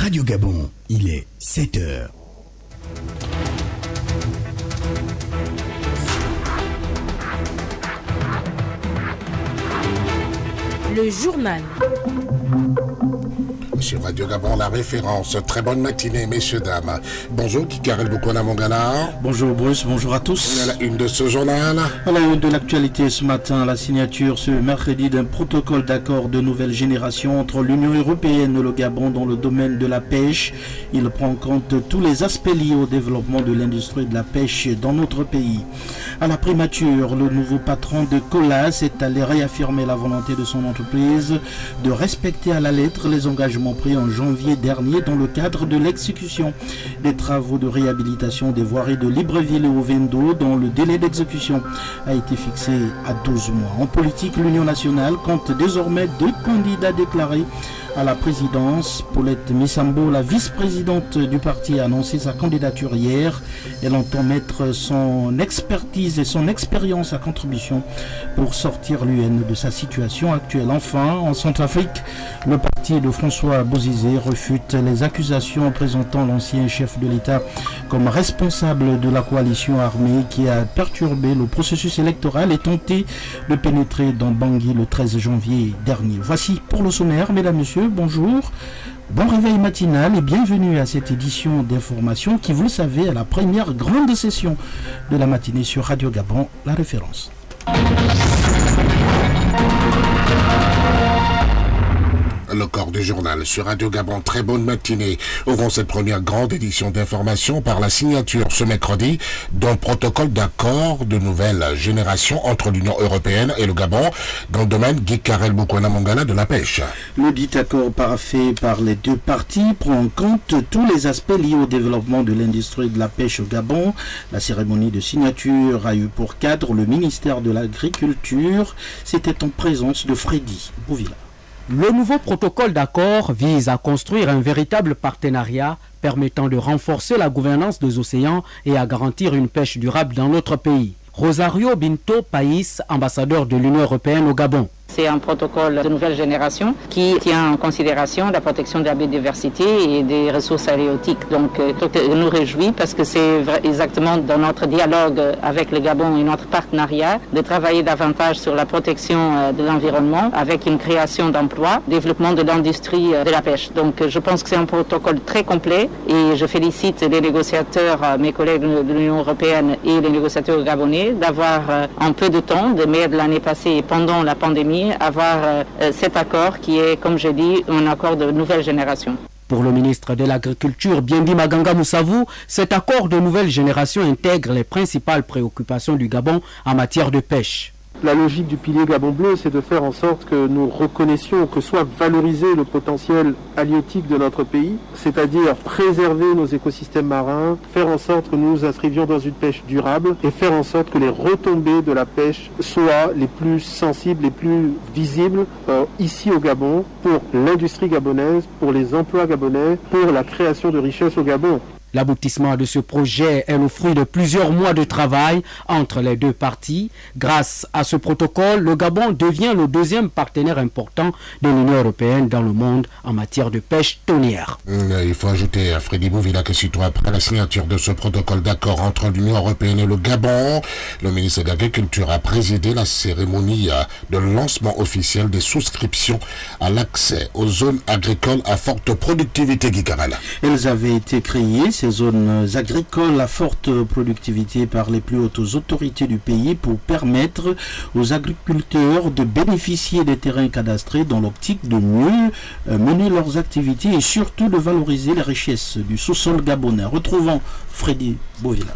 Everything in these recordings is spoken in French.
Radio Gabon, il est 7h. Le journal. Sur Radio Gabon, la référence. Très bonne matinée, messieurs, dames. Bonjour, Kikarel Bokona Mongana. Bonjour Bruce, bonjour à tous. À la une de ce journal. À la une de l'actualité ce matin, la signature ce mercredi d'un protocole d'accord de nouvelle génération entre l'Union européenne et le Gabon dans le domaine de la pêche. Il prend en compte tous les aspects liés au développement de l'industrie de la pêche dans notre pays. À la primature, le nouveau patron de Colas est allé réaffirmer la volonté de son entreprise de respecter à la lettre les engagements pris en janvier dernier dans le cadre de l'exécution des travaux de réhabilitation des voiries de Libreville et Ovendo dont le délai d'exécution a été fixé à 12 mois. En politique, l'Union nationale compte désormais 2 candidats déclarés à la présidence. Paulette Missambo, la vice-présidente du parti, a annoncé sa candidature hier. Elle entend mettre son expertise et son expérience à contribution pour sortir l'UN de sa situation actuelle. Enfin, en Centrafrique, le parti de François Bozizé refute les accusations présentant l'ancien chef de l'État comme responsable de la coalition armée qui a perturbé le processus électoral et tenté de pénétrer dans Bangui le 13 janvier dernier. Voici pour le sommaire, mesdames, messieurs, bonjour. Bon réveil matinal et bienvenue à cette édition d'information qui, vous le savez, est la première grande session de la matinée sur Radio Gabon, la référence. Le corps du journal sur Radio Gabon, très bonne matinée. Ouvrons cette première grande édition d'information par la signature ce mercredi d'un protocole d'accord de nouvelle génération entre l'Union européenne et le Gabon dans le domaine Gikarel Bokona Mongana de la pêche. Le dit accord paraphé par les deux parties prend en compte tous les aspects liés au développement de l'industrie de la pêche au Gabon. La cérémonie de signature a eu pour cadre le ministère de l'Agriculture. C'était en présence de Freddy Bouvila. Le nouveau protocole d'accord vise à construire un véritable partenariat permettant de renforcer la gouvernance des océans et à garantir une pêche durable dans notre pays. Rosario Binto País, ambassadeur de l'Union européenne au Gabon. C'est un protocole de nouvelle génération qui tient en considération la protection de la biodiversité et des ressources halieutiques. Donc, nous réjouit parce que c'est exactement dans notre dialogue avec le Gabon et notre partenariat de travailler davantage sur la protection de l'environnement avec une création d'emplois, développement de l'industrie de la pêche. Donc, je pense que c'est un protocole très complet et je félicite les négociateurs, mes collègues de l'Union européenne et les négociateurs gabonais d'avoir un peu de temps, de mai de l'année passée et pendant la pandémie, avoir cet accord qui est, comme je dis, un accord de nouvelle génération. Pour le ministre de l'Agriculture, Biendi Maganga Moussavou, cet accord de nouvelle génération intègre les principales préoccupations du Gabon en matière de pêche. La logique du pilier Gabon Bleu, c'est de faire en sorte que nous reconnaissions, que soit valorisé le potentiel halieutique de notre pays, c'est-à-dire préserver nos écosystèmes marins, faire en sorte que nous nous inscrivions dans une pêche durable et faire en sorte que les retombées de la pêche soient les plus sensibles, les plus visibles ici au Gabon, pour l'industrie gabonaise, pour les emplois gabonais, pour la création de richesses au Gabon. L'aboutissement de ce projet est le fruit de plusieurs mois de travail entre les deux parties. Grâce à ce protocole, le Gabon devient le deuxième partenaire important de l'Union européenne dans le monde en matière de pêche thonière. Il faut ajouter à Freddy Bouvila que sitôt après la signature de ce protocole d'accord entre l'Union européenne et le Gabon, le ministre de l'Agriculture a présidé la cérémonie de lancement officiel des souscriptions à l'accès aux zones agricoles à forte productivité, Guicarala. Elles avaient été créées, ces zones agricoles à forte productivité, par les plus hautes autorités du pays pour permettre aux agriculteurs de bénéficier des terrains cadastrés dans l'optique de mieux mener leurs activités et surtout de valoriser les richesses du sous-sol gabonais. Retrouvons Freddy Bouvila.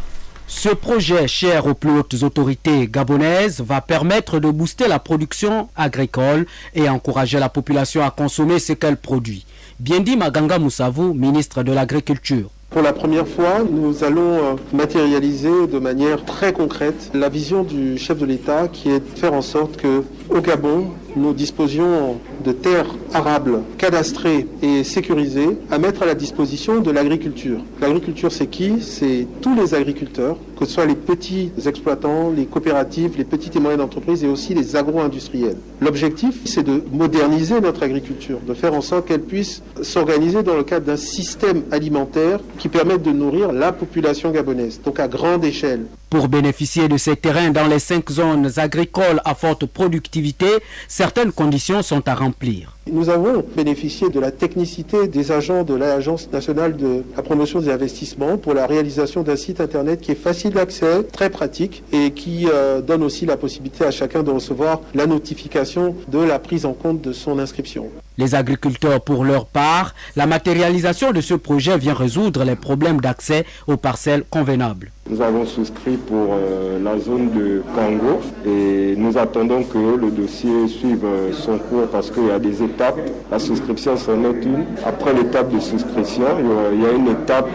Ce projet, cher aux plus hautes autorités gabonaises, va permettre de booster la production agricole et encourager la population à consommer ce qu'elle produit. Biendi Maganga Moussavou, ministre de l'Agriculture. Pour la première fois, nous allons matérialiser de manière très concrète la vision du chef de l'État qui est de faire en sorte qu'au Gabon, nous disposions de terres arables, cadastrées et sécurisées à mettre à la disposition de l'agriculture. L'agriculture, c'est qui? C'est tous les agriculteurs, que ce soit les petits exploitants, les coopératives, les petites et moyennes entreprises et aussi les agro-industriels. L'objectif, c'est de moderniser notre agriculture, de faire en sorte qu'elle puisse s'organiser dans le cadre d'un système alimentaire qui permette de nourrir la population gabonaise, donc à grande échelle. Pour bénéficier de ces terrains dans les 5 zones agricoles à forte productivité, certaines conditions sont à remplir. Nous avons bénéficié de la technicité des agents de l'Agence nationale de la promotion des investissements pour la réalisation d'un site internet qui est facile d'accès, très pratique et qui donne aussi la possibilité à chacun de recevoir la notification de la prise en compte de son inscription. Les agriculteurs, pour leur part, la matérialisation de ce projet vient résoudre les problèmes d'accès aux parcelles convenables. Nous avons souscrit pour la zone de Kango et nous attendons que le dossier suive son cours parce qu'il y a des étapes. La souscription c'en est une. Après l'étape de souscription, il y a une étape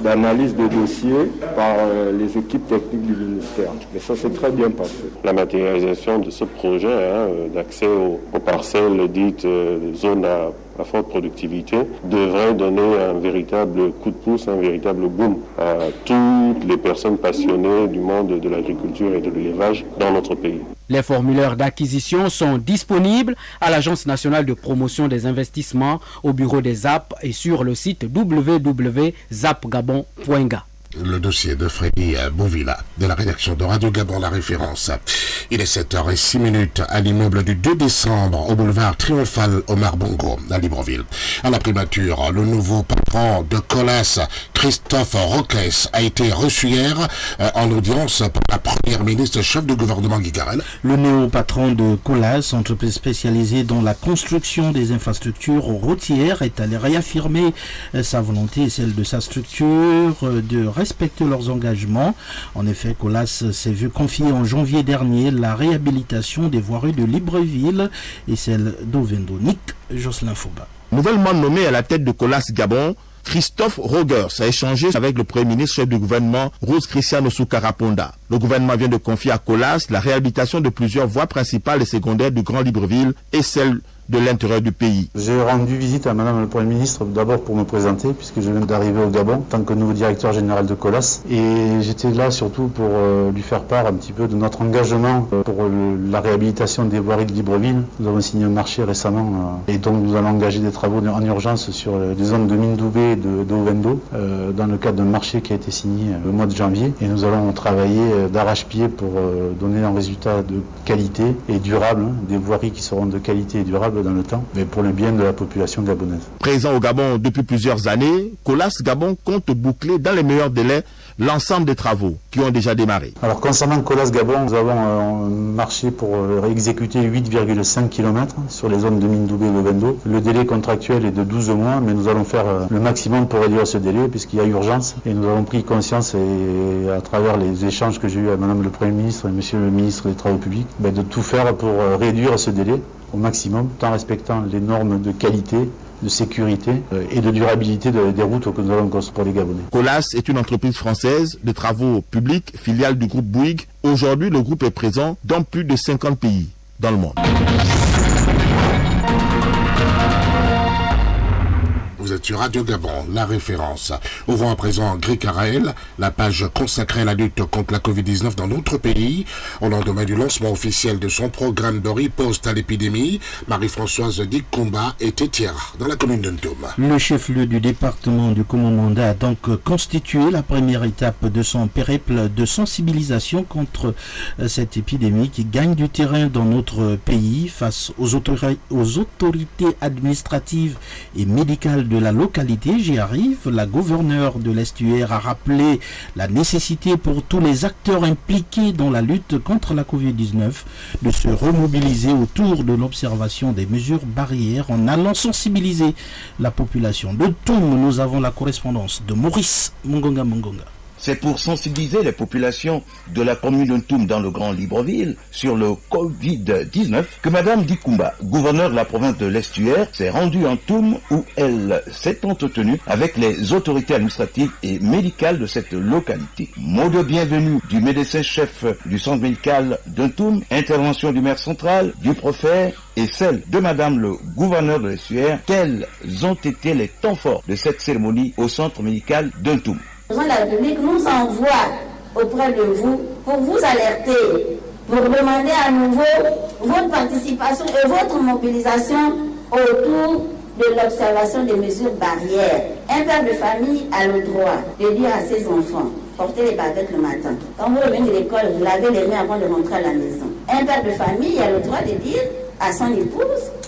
d'analyse des dossiers par les équipes techniques du ministère. Mais ça s'est très bien passé. La matérialisation de ce projet d'accès aux parcelles dites zones à forte productivité devrait donner un véritable coup de pouce, un véritable boom à toutes les personnes passionnées du monde de l'agriculture et de l'élevage dans notre pays. Les formulaires d'acquisition sont disponibles à l'Agence nationale de promotion des investissements, au bureau des ZAP et sur le site www.zapgabon.ga. Le dossier de Freddy Bouvila, de la rédaction de Radio Gabon, la référence. Il est 7h06 à l'immeuble du 2 décembre au boulevard Triomphal Omar Bongo à Libreville. À la primature, le nouveau patron de Colas, Christophe Roques, a été reçu hier en audience par la première ministre chef de gouvernement Guy Carel. Le néo-patron de Colas, entreprise spécialisée dans la construction des infrastructures routières, est allé réaffirmer sa volonté et celle de sa structure de respecter leurs engagements. En effet, Colas s'est vu confier en janvier dernier la réhabilitation des voiries de Libreville et celle d'Ovendo. Nick Jocelyn Fouba. Nouvellement nommé à la tête de Colas Gabon, Christophe Rogers a échangé avec le Premier ministre chef du gouvernement, Rose Christiane Osuka-Raponda. Le gouvernement vient de confier à Colas la réhabilitation de plusieurs voies principales et secondaires du Grand Libreville et celle de l'intérieur du pays. J'ai rendu visite à Madame le Premier ministre d'abord pour me présenter puisque je viens d'arriver au Gabon en tant que nouveau directeur général de Colas et j'étais là surtout pour lui faire part un petit peu de notre engagement pour la réhabilitation des voiries de Libreville. Nous avons signé un marché récemment et donc nous allons engager des travaux en urgence sur les zones de Mindoubé et d'Ovendo dans le cadre d'un marché qui a été signé le mois de janvier et nous allons travailler d'arrache-pied pour donner un résultat de qualité et durable, des voiries qui seront de qualité et durable dans le temps, mais pour le bien de la population gabonaise. Présent au Gabon depuis plusieurs années, Colas Gabon compte boucler dans les meilleurs délais l'ensemble des travaux qui ont déjà démarré. Alors concernant Colas Gabon, nous avons marché pour exécuter 8,5 km sur les zones de Mindoubé et Ovendo. Le délai contractuel est de 12 mois, mais nous allons faire le maximum pour réduire ce délai puisqu'il y a urgence et nous avons pris conscience et à travers les échanges que j'ai eus avec Madame le Premier ministre et Monsieur le ministre des Travaux publics, de tout faire pour réduire ce délai au maximum, tout en respectant les normes de qualité, de sécurité et de durabilité des routes que nous allons construire pour les Gabonais. Colas est une entreprise française de travaux publics, filiale du groupe Bouygues. Aujourd'hui, le groupe est présent dans plus de 50 pays dans le monde. Vous êtes sur Radio Gabon, la référence. Ouvrons à présent Guy Carel, la page consacrée à la lutte contre la Covid-19 dans notre pays. Au lendemain du lancement officiel de son programme de riposte à l'épidémie, Marie-Françoise Dikomba était hier dans la commune d'Ntoum. Le chef-lieu du département du Komomanda a donc constitué la première étape de son périple de sensibilisation contre cette épidémie qui gagne du terrain dans notre pays face aux autorités administratives et médicales de la localité. J'y arrive. La gouverneure de l'Estuaire a rappelé la nécessité pour tous les acteurs impliqués dans la lutte contre la Covid-19 de se remobiliser autour de l'observation des mesures barrières en allant sensibiliser la population. De Toum, nous avons la correspondance de Maurice Mungonga. C'est pour sensibiliser les populations de la commune d'Untum dans le Grand Libreville sur le Covid-19 que Madame Dikumba, gouverneure de la province de l'Estuaire, s'est rendue en Untum où elle s'est entretenue avec les autorités administratives et médicales de cette localité. Mot de bienvenue du médecin-chef du centre médical d'Untum, intervention du maire central, du préfet et celle de Madame le gouverneur de l'Estuaire. Quels ont été les temps forts de cette cérémonie au centre médical d'Untum? La République nous envoie auprès de vous pour vous alerter, pour demander à nouveau votre participation et votre mobilisation autour de l'observation des mesures barrières. Un père de famille a le droit de dire à ses enfants, portez les baguettes le matin. Quand vous revenez de l'école, vous lavez les mains avant de rentrer à la maison. Un père de famille a le droit de dire à son épouse,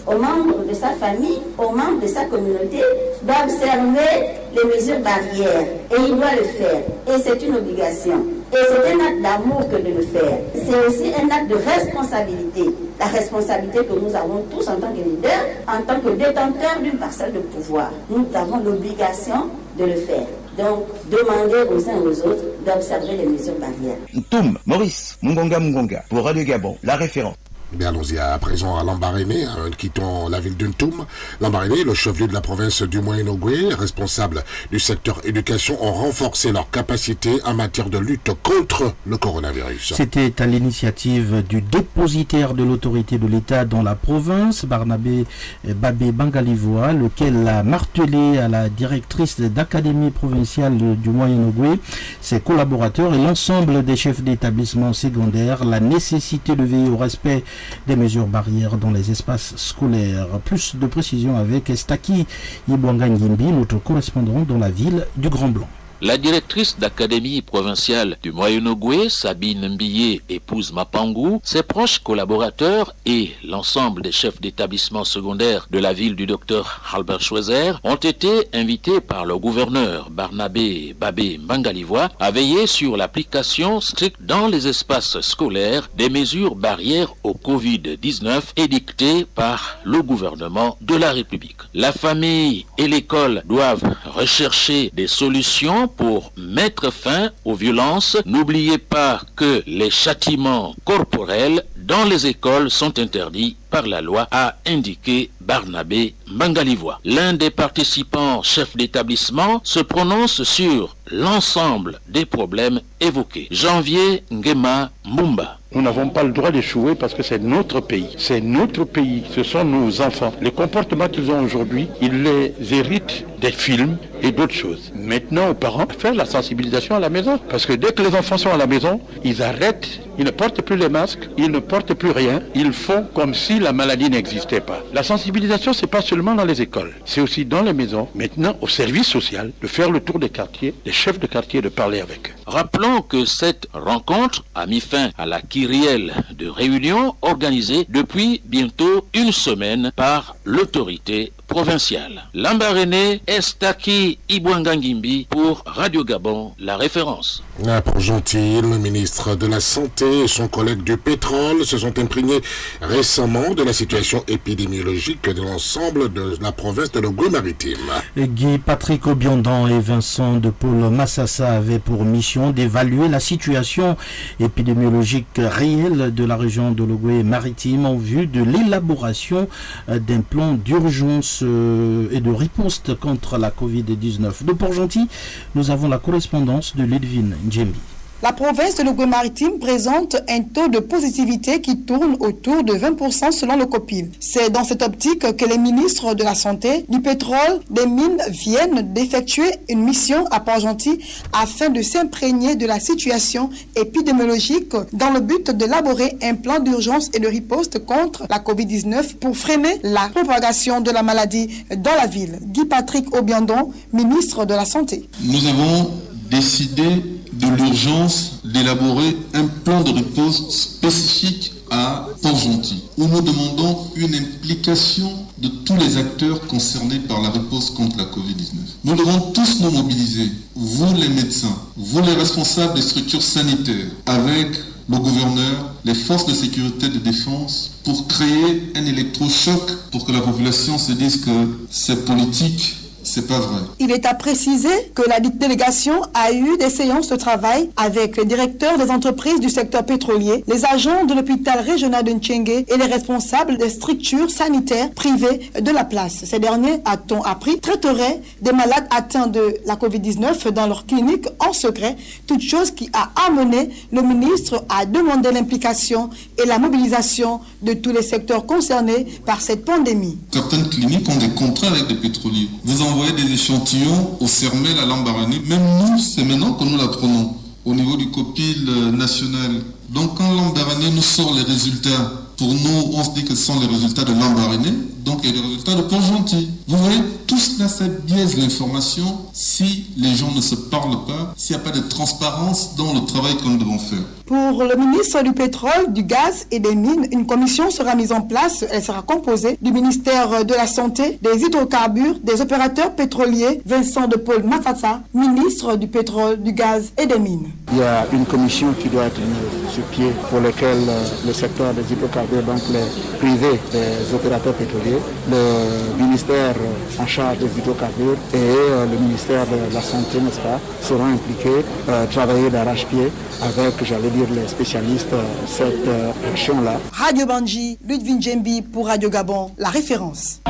aux membres de sa famille, aux membres de sa communauté, d'observer les mesures barrières. Et il doit le faire. Et c'est une obligation. Et c'est un acte d'amour que de le faire. C'est aussi un acte de responsabilité. La responsabilité que nous avons tous en tant que leaders, en tant que détenteurs d'une parcelle de pouvoir. Nous avons l'obligation de le faire. Donc, demandez aux uns et aux autres d'observer les mesures barrières. Ntoum, Maurice, Mungonga, pour Radio Gabon, la référence. Bien, allons-y à présent à Lambaréné, quittons la ville d'Untum. Lambaréné, le chef-lieu de la province du Moyen-Ogooué, responsable du secteur éducation, ont renforcé leurs capacités en matière de lutte contre le coronavirus. C'était à l'initiative du dépositaire de l'autorité de l'État dans la province, Barnabé Babé Bangalivoa, lequel a martelé à la directrice d'académie provinciale du Moyen-Ogooué, ses collaborateurs et l'ensemble des chefs d'établissement secondaires la nécessité de veiller au respect des mesures barrières dans les espaces scolaires. Plus de précisions avec Estaki Ibwangangimbi, notre correspondant dans la ville du Grand Blanc. La directrice d'académie provinciale du Moyen-Ogooué, Sabine Mbiyé, épouse Mapangou, ses proches collaborateurs et l'ensemble des chefs d'établissement secondaire de la ville du docteur Albert Schweitzer ont été invités par le gouverneur Barnabé Babé Bangalivoa à veiller sur l'application stricte dans les espaces scolaires des mesures barrières au Covid-19 édictées par le gouvernement de la République. La famille et l'école doivent rechercher des solutions pour mettre fin aux violences. N'oubliez pas que les châtiments corporels dans les écoles sont interdits par la loi, a indiqué Barnabé Bangalivoa. L'un des participants chefs d'établissement se prononce sur l'ensemble des problèmes évoqués. Janvier Ngema Mumba. Nous n'avons pas le droit d'échouer parce que c'est notre pays. C'est notre pays, ce sont nos enfants. Les comportements qu'ils ont aujourd'hui, ils les héritent des films et d'autres choses. Maintenant, aux parents, faire la sensibilisation à la maison. Parce que dès que les enfants sont à la maison, ils arrêtent, ils ne portent plus les masques, ils ne portent plus rien. Ils font comme si la maladie n'existait pas. La sensibilisation, c'est pas seulement dans les écoles, c'est aussi dans les maisons. Maintenant, au service social, de faire le tour des quartiers, des chefs de quartier, de parler avec eux. Rappelons que cette rencontre a mis fin à la kyrielle de réunions organisées depuis bientôt une semaine par l'autorité provinciale. Lambaréné, Estaki Ibwangangimbi pour Radio Gabon, la référence. Pour Gentil, le ministre de la Santé et son collègue du pétrole se sont imprégnés récemment de la situation épidémiologique de l'ensemble de la province de l'Ogooué-Maritime. Guy Patrick Obiondon et Vincent de Paul Massassa avaient pour mission d'évaluer la situation épidémiologique réelle de la région de l'Ogooué-Maritime en vue de l'élaboration d'un plan d'urgence et de riposte contre la Covid-19. De Port-Gentil, nous avons la correspondance de Ludwine Djembi. La province de l'Ogooué-Maritime présente un taux de positivité qui tourne autour de 20% selon le COPIV. C'est dans cette optique que les ministres de la Santé, du Pétrole, des Mines viennent d'effectuer une mission à Port-Gentil afin de s'imprégner de la situation épidémiologique dans le but d'élaborer un plan d'urgence et de riposte contre la Covid-19 pour freiner la propagation de la maladie dans la ville. Guy Patrick Obiondon, ministre de la Santé. Nous avons décidé de l'urgence d'élaborer un plan de riposte spécifique à Port-Gentil, où nous demandons une implication de tous les acteurs concernés par la riposte contre la Covid-19. Nous devons tous nous mobiliser, vous les médecins, vous les responsables des structures sanitaires, avec le gouverneur, les forces de sécurité et de défense, pour créer un électrochoc, pour que la population se dise que ces politiques C'est pas vrai. Il est à préciser que la délégation a eu des séances de travail avec les directeurs des entreprises du secteur pétrolier, les agents de l'hôpital régional de Ntchengue et les responsables des structures sanitaires privées de la place. Ces derniers, a-t-on appris, traiteraient des malades atteints de la Covid-19 dans leur clinique en secret, toute chose qui a amené le ministre à demander l'implication et la mobilisation de tous les secteurs concernés par cette pandémie. Certaines cliniques ont des contrats avec des pétroliers. Vous envoyez des échantillons au CERMEL, à Lambaréné. Même nous, c'est maintenant que nous la prenons au niveau du COPIL national. Donc quand Lambaréné nous sort les résultats, pour nous, on se dit que ce sont les résultats de Lambaréné, donc il y a des résultats de Port-Gentil. Vous voyez, tout cela, ça biaise l'information si les gens ne se parlent pas, s'il n'y a pas de transparence dans le travail que nous devons faire. Pour le ministre du Pétrole, du Gaz et des Mines, une commission sera mise en place. Elle sera composée du ministère de la Santé, des Hydrocarbures, des opérateurs pétroliers, Vincent de Paul Mafassa, ministre du Pétrole, du Gaz et des Mines. Il y a une commission qui doit être mise sur pied pour laquelle le secteur des hydrocarbures, donc les privés des opérateurs pétroliers, le ministère en charge des hydrocarbures et le ministère de la Santé, n'est-ce pas, seront impliqués, travailler d'arrache-pied avec, j'allais dire, les spécialistes cette action-là. Radio Bandji, Ludwig Djembi pour Radio Gabon, la référence.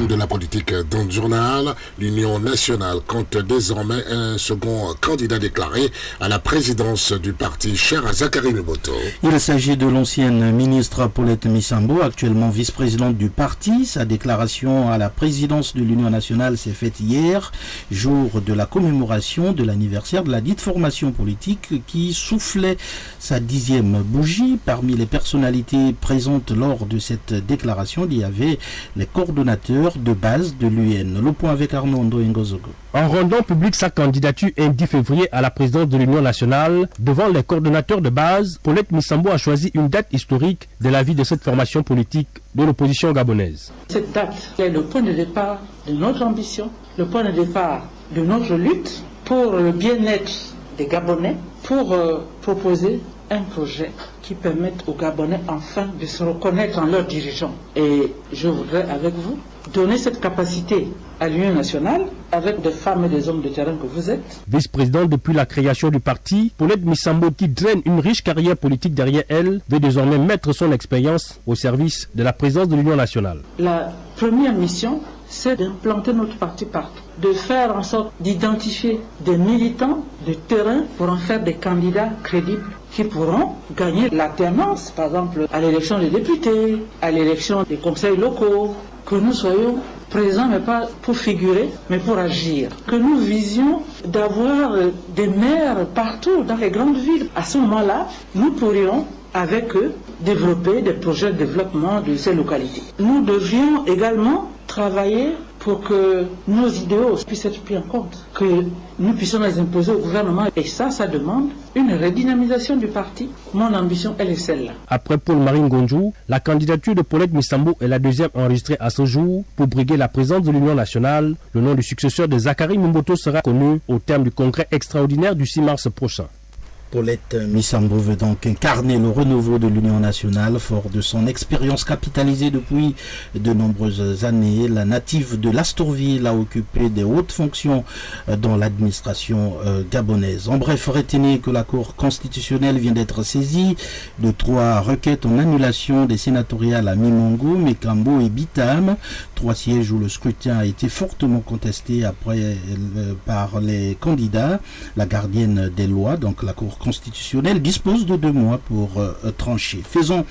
De la politique dans le journal, l'Union nationale compte désormais un second candidat déclaré à la présidence du parti, cher à Zakari Meboto. Il s'agit de l'ancienne ministre Paulette Missambo, actuellement vice-présidente du parti. Sa déclaration à la présidence de l'Union nationale s'est faite hier, jour de la commémoration de l'anniversaire de la dite formation politique qui soufflait sa 10e bougie. Parmi les personnalités présentes lors de cette déclaration, il y avait les coordonnateurs de base de l'UN. Le point avec Arnaud Ndoyengozogo. En rendant publique sa candidature un 10 février à la présidence de l'Union nationale, devant les coordonnateurs de base, Paulette Missambo a choisi une date historique de la vie de cette formation politique de l'opposition gabonaise. Cette date est le point de départ de notre ambition, le point de départ de notre lutte pour le bien-être des Gabonais, pour proposer un projet qui permette aux Gabonais enfin de se reconnaître en leurs dirigeants. Et je voudrais avec vous donner cette capacité à l'Union nationale avec des femmes et des hommes de terrain que vous êtes. Vice-présidente depuis la création du parti, Paulette Missambo, qui draine une riche carrière politique derrière elle, veut désormais mettre son expérience au service de la présidence de l'Union nationale. La première mission, c'est d'implanter notre parti partout, de faire en sorte d'identifier des militants de terrain pour en faire des candidats crédibles qui pourront gagner l'alternance, par exemple à l'élection des députés, à l'élection des conseils locaux, que nous soyons présents, mais pas pour figurer, mais pour agir. Que nous visions d'avoir des maires partout dans les grandes villes. À ce moment-là, nous pourrions, avec eux, développer des projets de développement de ces localités. Nous devrions également travailler pour que nos idéaux puissent être pris en compte, que nous puissions les imposer au gouvernement. Et ça demande une redynamisation du parti. Mon ambition, elle est celle-là. Après Paul-Marie Ngonjou, la candidature de Paulette Missambo est la deuxième enregistrée à ce jour pour briguer la présence de l'Union nationale. Le nom du successeur de Zakari Mboto sera connu au terme du congrès extraordinaire du 6 mars prochain. Paulette Missambo veut donc incarner le renouveau de l'Union nationale. Fort de son expérience capitalisée depuis de nombreuses années, la native de Lastourville a occupé des hautes fonctions dans l'administration gabonaise. En bref, retenez que la Cour constitutionnelle vient d'être saisie de 3 requêtes en annulation des sénatoriales à Mimongo, Mekambo et Bitam. 3 sièges où le scrutin a été fortement contesté par les candidats. La gardienne des lois, donc la Cour constitutionnelle, dispose de 2 mois pour trancher. Faisons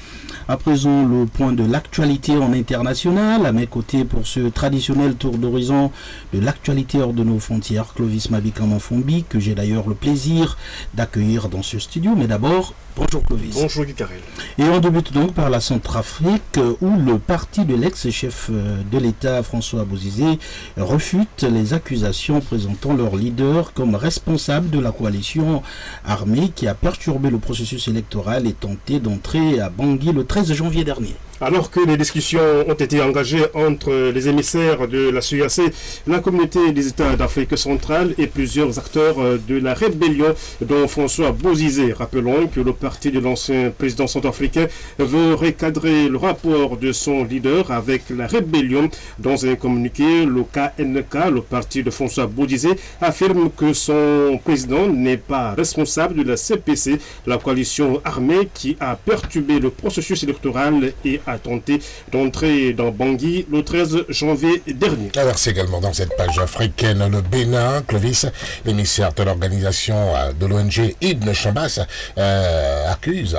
à présent le point de l'actualité en international. À mes côtés pour ce traditionnel tour d'horizon de l'actualité hors de nos frontières, Clovis Mabika-Manfombi, que j'ai d'ailleurs le plaisir d'accueillir dans ce studio. Mais d'abord, bonjour Clovis. Bonjour Guicarel. Et on débute donc par la Centrafrique où le parti de l'ex-chef de l'État François Bozizé refute les accusations présentant leur leader comme responsable de la coalition armée qui a perturbé le processus électoral et tenté d'entrer à Bangui le 13 janvier dernier. Alors que les discussions ont été engagées entre les émissaires de la CEEAC, la communauté des États d'Afrique centrale et plusieurs acteurs de la rébellion, dont François Bozizé. Rappelons que le parti de l'ancien président centrafricain veut recadrer le rapport de son leader avec la rébellion. Dans un communiqué, le KNK, le parti de François Bozizé, affirme que son président n'est pas responsable de la CPC, la coalition armée qui a perturbé le processus électoral et a tenté d'entrer dans Bangui le 13 janvier dernier. Merci également dans cette page africaine le Bénin. Clovis, l'émissaire de l'organisation de l'ONG Ibn Chambas,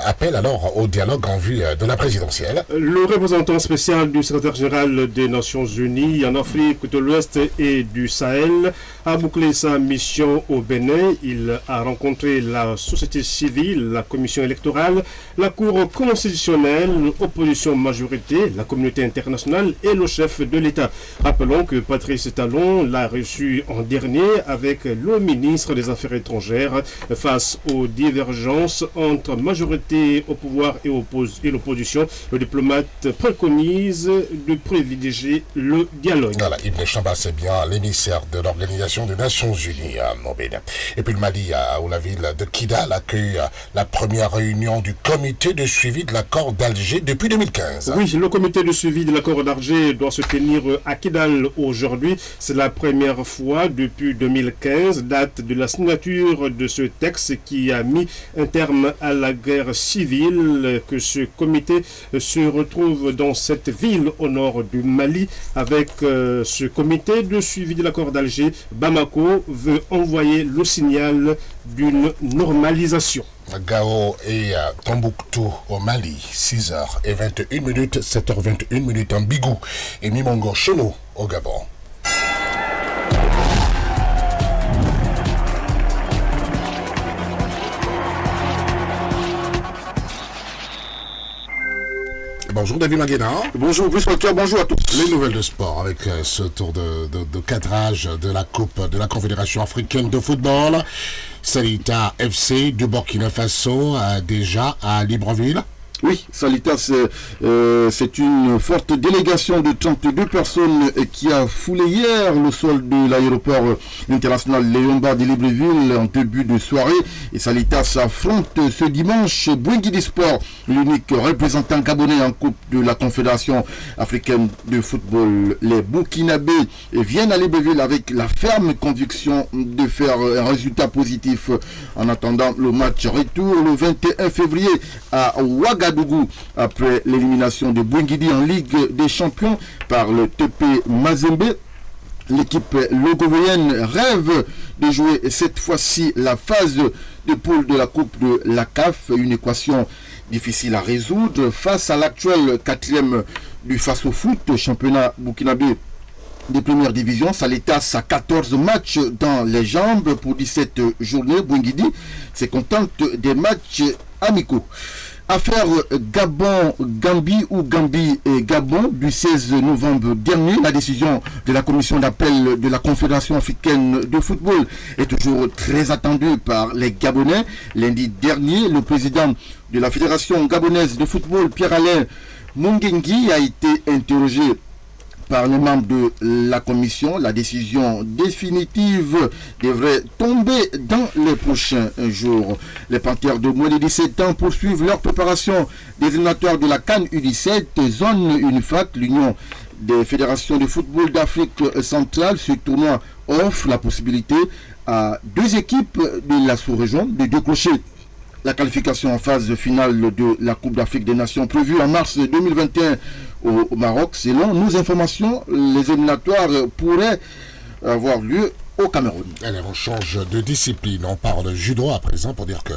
appelle alors au dialogue en vue de la présidentielle. Le représentant spécial du secrétaire général des Nations Unies en Afrique de l'Ouest et du Sahel a bouclé sa mission au Bénin. Il a rencontré la société civile, la commission électorale, la Cour constitutionnelle, l'opposition majorité, la communauté internationale et le chef de l'État. Rappelons que Patrice Talon l'a reçu en dernier avec le ministre des Affaires étrangères face aux divergences entre majorité au pouvoir et l'opposition. Le diplomate préconise de privilégier le dialogue. Voilà, Ibn Chambas, c'est bien l'émissaire de l'Organisation des Nations Unies au Bénin. Et puis le Mali, où la ville de Kidal accueille la première réunion du comité de suivi de l'accord d'Alger depuis 2015. Oui, le comité de suivi de l'accord d'Alger doit se tenir à Kidal aujourd'hui. C'est la première fois depuis 2015, date de la signature de ce texte qui a mis un terme à la guerre civile, que ce comité se retrouve dans cette ville au nord du Mali. Avec ce comité de suivi de l'accord d'Alger, Bamako veut envoyer le signal d'une normalisation. Gao et Tombouctou au Mali, 6h21, 7h21 en Bigou et Mimongo chez nous au Gabon. Bonjour David Maguena. Bonjour Bruce Walker, bonjour à tous. Les nouvelles de sport avec ce tour de cadrage de la Coupe de la Confédération africaine de football. Salita FC du Burkina Faso déjà à Libreville. Oui, Salita, c'est une forte délégation de 32 personnes qui a foulé hier le sol de l'aéroport international Léomba de Libreville en début de soirée. Et Salita s'affronte ce dimanche Bwingidi Sport, l'unique représentant gabonais en Coupe de la Confédération africaine de football. Les Burkinabés viennent à Libreville avec la ferme conviction de faire un résultat positif en attendant le match retour le 21 février à Ouagadougou après l'élimination de Bwingidi en Ligue des Champions par le TP Mazembe. L'équipe logovéenne rêve de jouer cette fois-ci la phase de poule de la Coupe de la CAF, une équation difficile à résoudre face à l'actuel 4e du Faso Foot, championnat burkinabé des premières divisions. Salitas a 14 matchs dans les jambes pour 17 journées. Bwingidi se contente des matchs amicaux. Affaire Gabon-Gambie ou Gambie et Gabon du 16 novembre dernier, la décision de la commission d'appel de la Confédération africaine de football est toujours très attendue par les Gabonais. Lundi dernier, le président de la Fédération gabonaise de football, Pierre-Alain Mungengi, a été interrogé par les membres de la commission. La décision définitive devrait tomber dans les prochains jours. Les Panthères de moins de 17 ans poursuivent leur préparation des éliminatoires de la CAN U17 zone UNIFAC, l'Union des fédérations de football d'Afrique centrale. Ce tournoi offre la possibilité à 2 équipes de la sous-région de décrocher la qualification en phase finale de la Coupe d'Afrique des Nations prévue en mars 2021 au Maroc. Selon nos informations, les éliminatoires pourraient avoir lieu au Cameroun. Allez, on change de discipline. On parle de judo à présent pour dire que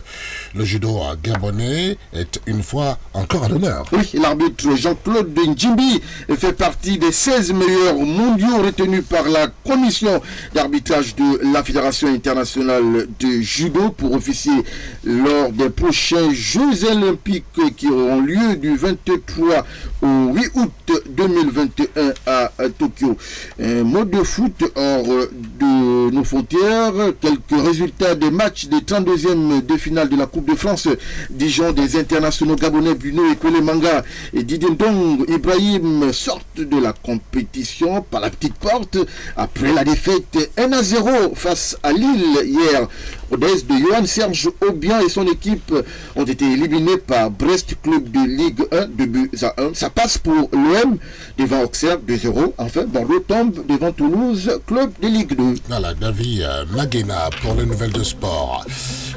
le judo gabonais est une fois encore à l'honneur. Oui, l'arbitre Jean-Claude Ndjimbi fait partie des 16 meilleurs mondiaux retenus par la commission d'arbitrage de la Fédération internationale de judo pour officier lors des prochains Jeux olympiques qui auront lieu du 23 au 8 août 2021 à Tokyo. Un mot de foot hors de de nos frontières. Quelques résultats des matchs des 32e de finale de la Coupe de France. Dijon, des internationaux gabonais Bruno Ekole Manga et Didier Ndong Ibrahim sortent de la compétition par la petite porte après la défaite 1-0 face à Lille hier. Rodez de Johan Serge Aubian et son équipe ont été éliminés par Brest, club de Ligue 1, 2-1. Ça passe pour l'OM devant Auxerre 2-0. Enfin, Bordeaux tombe devant Toulouse, club de Ligue 2. Voilà, David Maguena pour les nouvelles de sport.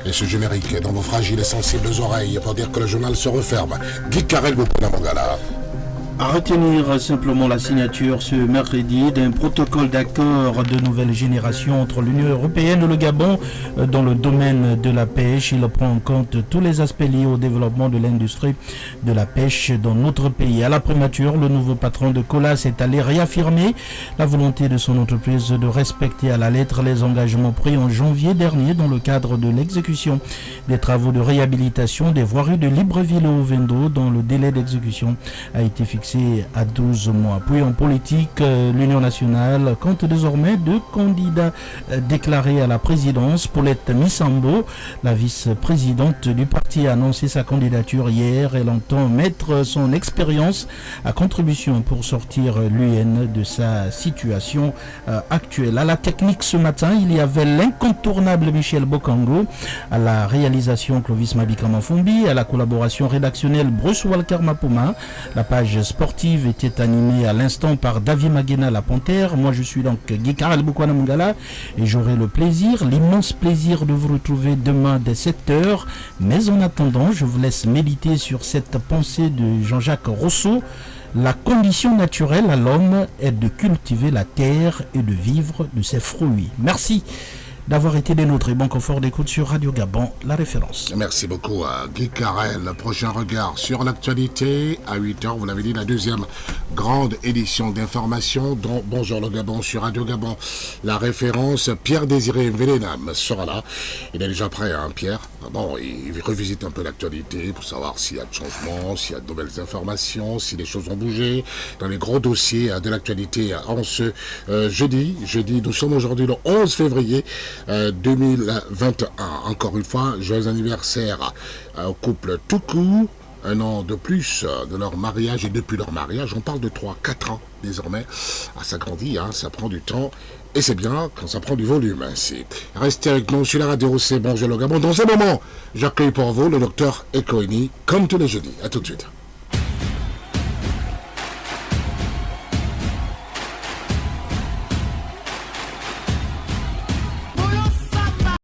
Et ce générique dans vos fragiles et sensibles oreilles pour dire que le journal se referme. Guy Carrel, Bokuna Mangala. À retenir simplement la signature ce mercredi d'un protocole d'accord de nouvelle génération entre l'Union européenne et le Gabon dans le domaine de la pêche. Il prend en compte tous les aspects liés au développement de l'industrie de la pêche dans notre pays. À la primature, le nouveau patron de Colas est allé réaffirmer la volonté de son entreprise de respecter à la lettre les engagements pris en janvier dernier dans le cadre de l'exécution des travaux de réhabilitation des voiries de Libreville au Vendo, dont le délai d'exécution a été fixé à 12 mois. Puis en politique, l'Union nationale compte désormais 2 candidats déclarés à la présidence. Paulette Misambo, la vice-présidente du parti, a annoncé sa candidature hier. Elle entend mettre son expérience à contribution pour sortir l'UN de sa situation actuelle. À la technique ce matin, il y avait l'incontournable Michel Bokango, à la réalisation Clovis Mabikama Fombi, à la collaboration rédactionnelle Bruce Walker Mapoma. La page sportive était animée à l'instant par David Maguena La Panthère. Moi je suis donc Guy Karel Bukwana Mungala et j'aurai le plaisir, l'immense plaisir de vous retrouver demain dès 7h. Mais en attendant, je vous laisse méditer sur cette pensée de Jean-Jacques Rousseau. La condition naturelle à l'homme est de cultiver la terre et de vivre de ses fruits. Merci d'avoir été des nôtres et bon confort d'écoute sur Radio Gabon, la référence. Merci beaucoup à Guy Carrel. Prochain regard sur l'actualité à 8h. Vous l'avez dit, la deuxième grande édition d'information dont Bonjour le Gabon sur Radio Gabon. La référence, Pierre-Désiré Vélénam sera là. Il est déjà prêt, hein, Pierre. Bon, il revisite un peu l'actualité pour savoir s'il y a de changements, s'il y a de nouvelles informations, si les choses ont bougé dans les gros dossiers de l'actualité en ce jeudi. Nous sommes aujourd'hui le 11 février 2021. Encore une fois, joyeux anniversaire au couple Toukou. Un an de plus de leur mariage, et depuis leur mariage, on parle de 3-4 ans désormais. Ah, ça grandit, hein, ça prend du temps. Et c'est bien quand ça prend du volume ainsi. Restez avec nous sur la radio, c'est Bonjour le Gabon. Dans ce moment, j'accueille pour vous le docteur Ekoini, comme tous les jeudis. À tout de suite.